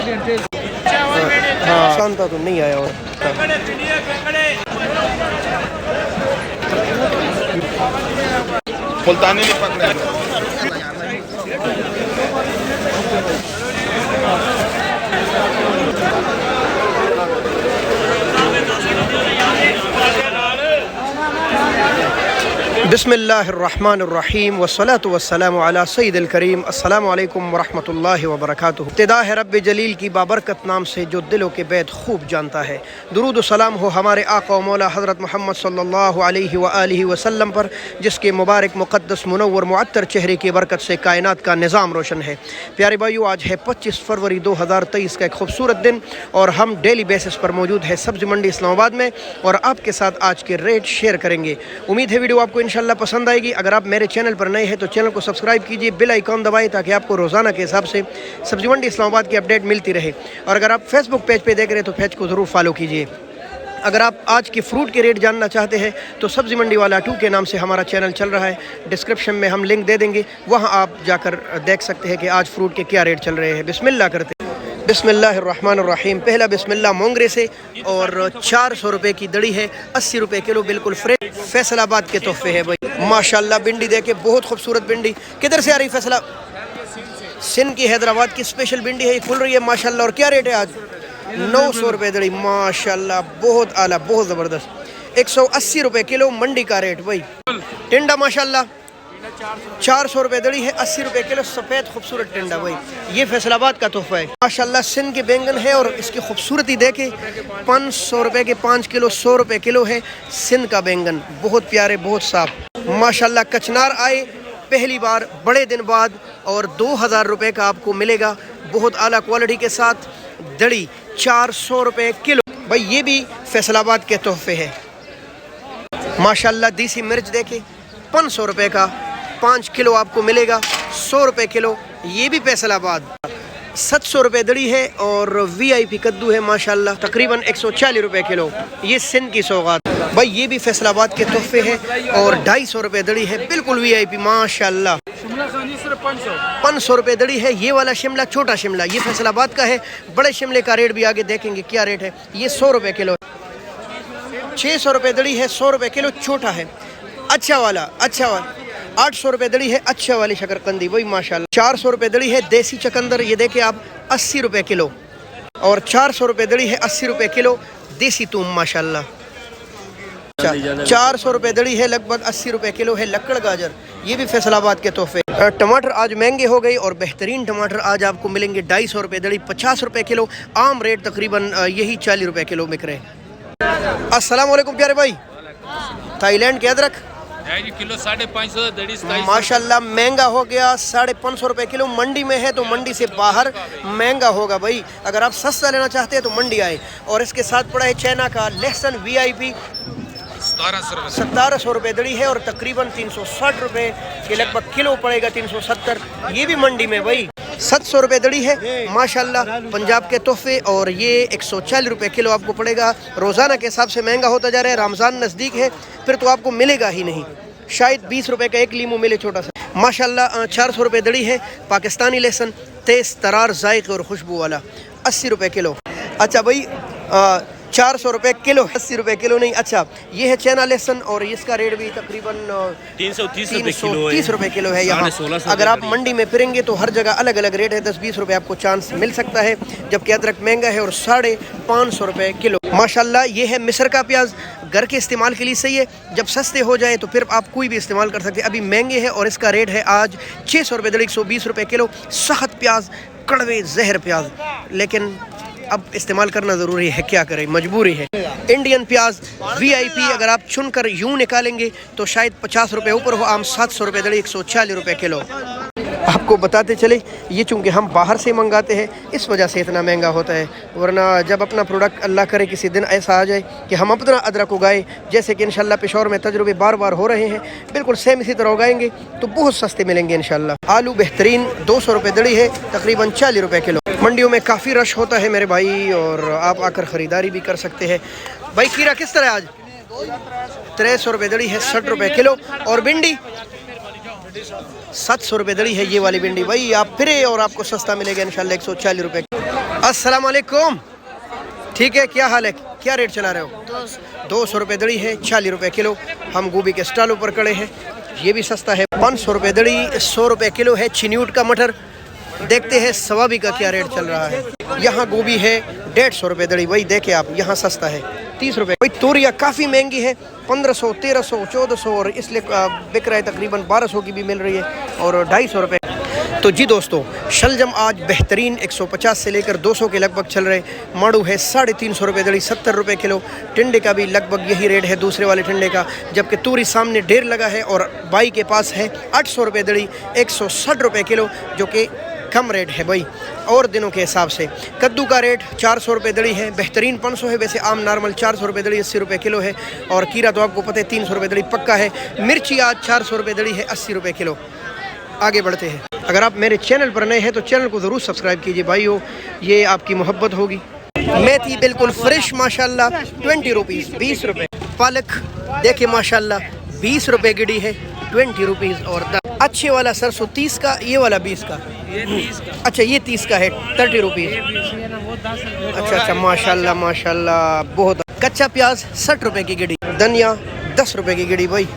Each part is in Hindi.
हाँ शांता तो नहीं आया और मुल्तानी नहीं पकड़े। बिस्मिल्लाहिर्रहमानिर्रहीम वस्सलातु वस्सलामु अला सय्यिदिल करीम। अस्सलामु अलैकुम वरहमतुल्लाहि वबरकातुहू। इब्तिदा है रब्बे जलील की बाबरकत नाम से जो दिलों के बैत खूब जानता है। दुरूद व सलाम हो हमारे आका व मौला हज़रत मोहम्मद सल्लल्लाहु अलैहि व आलिहि वसल्लम पर, जिसके मुबारक मुक़द्दस मुनव्वर मुअत्तर चेहरे की बरकत से कायनात का निज़ाम रोशन है। प्यारे भाइयों, आज है 25 फरवरी 2023 का एक खूबसूरत दिन और हम डेली बेसिस पर मौजूद है सब्ज़ी मंडी इस्लामाबाद में और आपके साथ आज के रेट शेयर करेंगे। उम्मीद है वीडियो आपको इंशाल्लाह पसंद आएगी। अगर आप मेरे चैनल पर नए हैं तो चैनल को सब्सक्राइब कीजिए, बेल आइकॉन दबाएं ताकि आपको रोज़ाना के हिसाब से सब्जी मंडी इस्लामाबाद की अपडेट मिलती रहे। और अगर आप फेसबुक पेज पे देख रहे हैं तो पेज को ज़रूर फॉलो कीजिए। अगर आप आज के फ्रूट के रेट जानना चाहते हैं तो सब्ज़ी मंडी वाला 2 के नाम से हमारा चैनल चल रहा है। डिस्क्रिप्शन में हम लिंक दे देंगे, वहाँ आप जाकर देख सकते हैं कि आज फ्रूट के क्या रेट चल रहे हैं। बिस्मिल्लाह करते हैं। बिस्मिल्लाहिर्रहमानिर्रहीम। पहला बिस्मिल्लाह मोंगरे से और 400 रुपये की दड़ी है, 80 रुपये किलो, बिल्कुल फ्रेश फैसलाबाद के तोहफे है भाई। माशाल्लाह भिंडी देखे, बहुत खूबसूरत भिंडी। किधर से आ रही फैसला? सिंध की हैदराबाद की स्पेशल भिंडी है, खुल रही है माशाल्लाह। और क्या रेट है आज? 900 रुपये दड़ी माशाल्लाह, बहुत आला, बहुत ज़बरदस्त। 180 रुपये किलो मंडी का रेट भाई। टिंडा माशाल्लाह 400 रुपये दड़ी है, 80 रुपये किलो, सफ़ेद खूबसूरत टिंडा भाई। ये फैसलाबाद का तोहफा है माशाल्लाह। सिंध के बैंगन है और इसकी खूबसूरती देखे, 500 रुपये के 5 किलो, 100 रुपये किलो है सिंध का बैंगन, बहुत प्यारे, बहुत साफ माशाल्लाह। कचनार आए पहली बार बड़े दिन बाद और 2000 रुपये का आपको मिलेगा, बहुत आला क्वालिटी के साथ। दड़ी 400 रुपये किलो भाई, ये भी फैसलाबाद के तोहफे है माशाल्लाह। देसी मिर्च देखे 500 रुपये का 5 किलो आपको मिलेगा, 100 रुपये किलो, ये भी फैसलाबाद। 700 रुपये दड़ी है और VIP कद्दू है माशाल्लाह, तकरीबन 140 रुपये किलो, ये सिंध की सौगात भाई। ये भी फैसलाबाद के तोहफे है और 250 रुपये दड़ी है, बिल्कुल VIP माशाल्लाह। 500 रुपये दड़ी है, ये वाला शिमला, छोटा शिमला, ये फैसलाबाद का है। बड़े शिमले का रेट भी आगे देखेंगे क्या रेट है। ये 100 रुपये किलो, 600 रुपये दड़ी है, 100 रुपये किलो, छोटा है। अच्छा वाला 800 रुपये दड़ी है, अच्छा वाली शकरकंदी वही माशाल्लाह। 400 रुपये दड़ी है देसी चकंदर, ये देखे आप, 80 रुपये किलो। और 400 रुपये दड़ी है, 80 रुपये किलो, देसी थूम माशाल्लाह। 400 रुपये दड़ी है, लगभग 80 रुपये किलो है लक्कड़ गाजर, ये भी फैसलाबाद के तोहफे। टमाटर आज महंगे हो गए और बेहतरीन टमाटर आज आपको मिलेंगे 250 रुपये दड़ी, 50 रुपये किलो। आम रेट तकरीबन यही 40 रुपये किलो बिक रहे हैं। अस्सलाम वालेकुम प्यारे भाई। थाईलैंड के अदरक किलो 550 माशाल्लाह महंगा हो गया, 550 रुपये किलो। मंडी में है तो मंडी से बाहर महंगा होगा भाई। अगर आप सस्ता लेना चाहते हैं तो मंडी आए। और इसके साथ पड़ा है चाइना का लहसुन VIP, 1700 रुपये दड़ी है और तकरीबन 360 रुपये के लगभग किलो पड़ेगा, 370, ये भी मंडी में भाई। 700 रुपये दड़ी है माशाल्लाह, पंजाब के तोहफे। और ये 140 रुपये किलो आपको पड़ेगा। रोज़ाना के हिसाब से महंगा होता जा रहा है, रमज़ान नज़दीक है, फिर तो आपको मिलेगा ही नहीं। शायद 20 रुपये का एक लीमू मिले छोटा सा माशाल्लाह। 400 रुपये दड़ी है पाकिस्तानी लहसुन, तेज़ तरार जायके और खुशबू वाला, 80 रुपये किलो। अच्छा भाई 400 रुपये किलो, 80 रुपये किलो नहीं। अच्छा ये है चाइना लहसुन और इसका रेट भी तकरीबन 330 रुपये किलो है यहाँ। अगर आप मंडी में फिरेंगे तो हर जगह अलग अलग रेट है, 10-20 रुपये आपको चांस मिल सकता है, जबकि अदरक महंगा है और 550 रुपये किलो माशाल्लाह। ये है मिस्र का प्याज, घर के इस्तेमाल के लिए सही है, जब सस्ते हो जाए तो फिर आप कोई भी इस्तेमाल कर सकते हैं। अभी महंगे है और इसका रेट है आज 600 रुपये दड़ी, 120 रुपये किलो। सख्त प्याज, कड़वे जहर प्याज, लेकिन अब इस्तेमाल करना ज़रूरी है, क्या करें, मजबूरी है। इंडियन प्याज VIP अगर आप चुनकर यूँ निकालेंगे तो शायद 50 रुपये ऊपर हो। आम 700 रुपये दड़ी, 140 रुपये किलो। आपको बताते चले, ये चूँकि हम बाहर से मंगाते हैं इस वजह से इतना महंगा होता है, वरना जब अपना प्रोडक्ट अल्लाह करे किसी दिन ऐसा आ जाए कि हम अपना अदरक उगाए, जैसे कि इंशाल्लाह पेशौर में तजुर्बे बार बार हो रहे हैं, बिल्कुल सेम इसी तरह उगाएंगे तो बहुत सस्ते मिलेंगे इंशाल्लाह। आलू बेहतरीन 200 रुपये दड़ी है, तकरीबन 40 रुपये किलो। मंडियों में काफ़ी रश होता है मेरे भाई और आप आकर ख़रीदारी भी कर सकते हैं। भाई खीरा किस तरह आज? 300 रुपये दड़ी है, 60 रुपये किलो। और भिंडी 700 रुपये दड़ी है ये वाली भिंडी। भाई आप फिरे और आपको सस्ता मिलेगा इंशाल्लाह, 140 रुपये। अस्सलाम वालेकुम। ठीक है, क्या हाल है, क्या रेट चला रहे हो? 200 रुपये दड़ी है, 40 रुपये किलो। हम गोभी के स्टॉलों पर खड़े हैं, ये भी सस्ता है। 500 रुपये दड़ी, 100 रुपये किलो है। चिन्यूट का मटर देखते हैं सवाबी का क्या रेट चल रहा है। यहाँ गोभी है 150 रुपये दड़ी, वही देखे आप, यहाँ सस्ता है 30 रुपये। भाई तोरिया काफ़ी महंगी है, 1500, 1300, 1400 और इसलिए बिक रहा है। तकरीबन 1200 की भी मिल रही है और 250 रुपये। तो जी दोस्तों, शलजम आज बेहतरीन 150 से लेकर 200 के लगभग चल रहे। माड़ू है 350 रुपये दड़ी, 70 रुपये किलो। टिंडे का भी लगभग यही रेट है दूसरे वाले टिंडे का, जबकि तूरी सामने ढेर लगा है और बाई के पास है 800 रुपये दड़ी, 160 रुपये किलो, जो कि कम रेट है भाई और दिनों के हिसाब से। कद्दू का रेट 400 रुपये दड़ी है, बेहतरीन 500 है, वैसे आम नॉर्मल 400 रुपये दड़ी, 80 रुपये किलो है। और कीरा तो आपको पता है 300 रुपये दड़ी पक्का है। मिर्ची आज 400 रुपये दड़ी है, 80 रुपये किलो। आगे बढ़ते हैं। अगर आप मेरे चैनल पर नए हैं तो चैनल को ज़रूर सब्सक्राइब कीजिए भाइयों, ये आपकी मोहब्बत होगी। मेथी बिल्कुल फ्रेश माशाल्लाह 20 रुपीज़, 20 रुपये। पालक देखिए माशाल्लाह 20 रुपये गिड़ी है, 20 रुपीज़। और अच्छे वाला सरसों 30 का, ये वाला 20 का, ये 30 का। अच्छा ये 30 का है, 30 रुपीज़। अच्छा माशाल्लाह माशाल्लाह बहुत। कच्चा प्याज 60 रुपये की गिड़ी, धनिया 10 रुपये की गिड़ी, भाई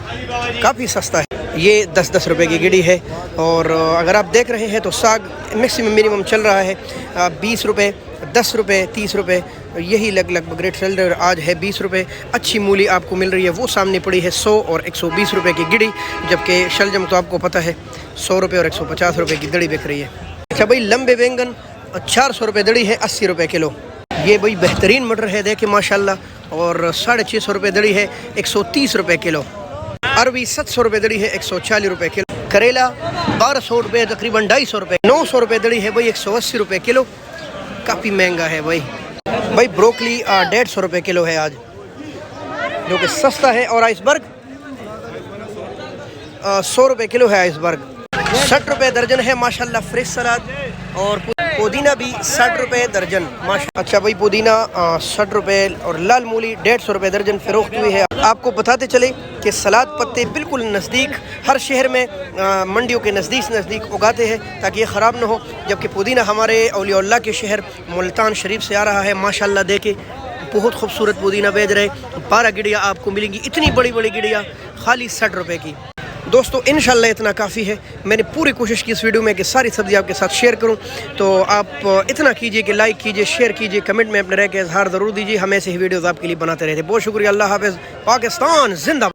काफ़ी सस्ता है। ये 10-10 रुपये की गिड़ी है। और अगर आप देख रहे हैं तो साग मैक्सिमम मिनिमम चल रहा है 20 रुपये, 10 रुपये, 30 रुपये, यही लगभग रेट चल रहा है। आज है 20 रुपये। अच्छी मूली आपको मिल रही है, वो सामने पड़ी है 100 और 120 रुपये की गिड़ी, जबकि शलजम तो आपको पता है 100 रुपये और 150 रुपये की दड़ी बिक रही है। अच्छा भाई लंबे बैंगन 400 रुपये दड़ी है, 80 रुपये किलो। ये भाई बेहतरीन मटर है देखिए माशाल्लाह, और 650 रुपये दड़ी है, 130 रुपये किलो। अरबी 700 रुपये दड़ी है, 140 रुपये किलो। करेला 1200 रुपये, तकरीबन 250 रुपये। 900 रुपये दड़ी है भाई, 180 रुपये किलो, काफ़ी महंगा है भाई। भाई ब्रोकली 150 रुपये किलो है आज, जो कि सस्ता है। और आइसबर्ग 100 रुपये किलो है आइसबर्ग। 60 रुपये दर्जन है माशाल्लाह फ्रेश सलाद। और पुदीना भी 60 रुपये दर्जन माशा। अच्छा भाई पुदीना 60 रुपये और लाल मूली 150 रुपये दर्जन फरोख्त हुई है। आपको बताते चले कि सलाद पत्ते बिल्कुल नज़दीक हर शहर में मंडियों के नज़दीक उगाते हैं ताकि ये ख़राब ना हो। जबकि पुदीना हमारे औलिया के शहर मुल्तान शरीफ से आ रहा है माशाल्लाह। देखे बहुत खूबसूरत पुदीना बेच रहे। 12 गिड़ियाँ आपको मिलेंगी, इतनी बड़ी बड़ी गिड़ियाँ खाली 60 रुपये की। दोस्तों इंशाल्लाह इतना काफ़ी है। मैंने पूरी कोशिश की इस वीडियो में कि सारी सब्ज़ी आपके साथ शेयर करूं, तो आप इतना कीजिए कि लाइक कीजिए, शेयर कीजिए, कमेंट में अपने रह के इजहार ज़रूर दीजिए। हम ऐसे ही वीडियोज़ आपके लिए बनाते रहते। बहुत शुक्रिया, अल्लाह हाफ़िज़, पाकिस्तान जिंदाबाद।